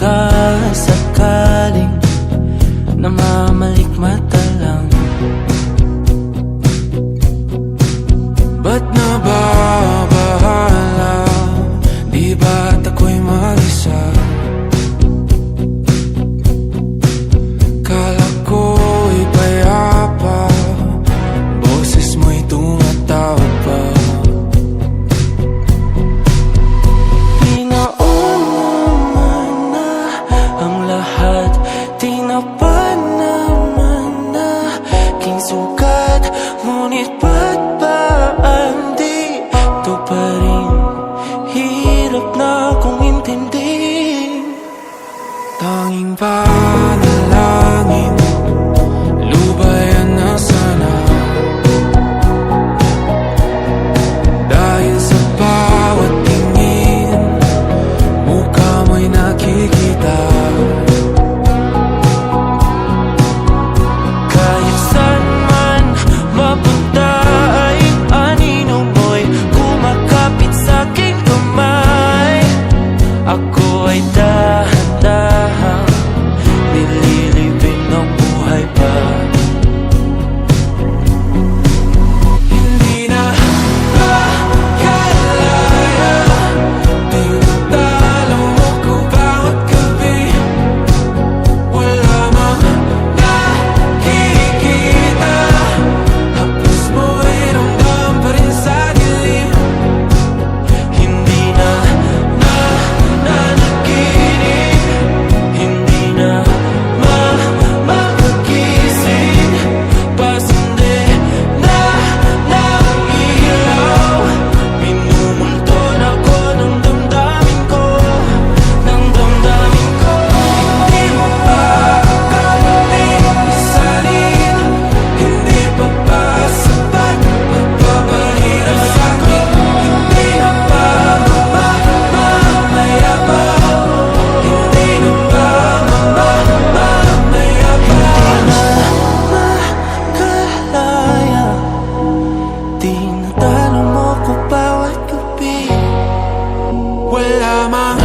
sakasakaling namamalikmata lang. Ba't nababahala? Di ba't ako'y mag-isa? Kala ko'y payapa, boses mo'y tumatawag pa. Pinauna na ang lahat, tinapan naman na aking sugat. Ngunit ba't ba andito pa rin? Hirap na akong intindihin. Tanging panalangin, lubayan na sana. Dahil sa bawat tingin, mukha mo'y nakikita. Kahit saan man mapunta ay anino mo'y kumakapit sa'king kamay. Ako ay dahan-dahan nililibing ng buhay pa. Hindi na makalaya, tinatalo mo ko bawat gabi. Wala mang nakikita, hapos mo'y ramdam pa rin sa dilim. Hindi na nanaginip, hindi na makagising. Pasindi na ng ilaw, minumulton ako ng damdamin ko, ng damdamin ko. Hindi mo pa kakaling isalin, hindi pa ba sapat magpapahirap sa'kin? Hindi na ba mamamayabang? Hindi na ba mamamayabang? Makalaya, tinatalo mo ko bawat gabi. Wala mang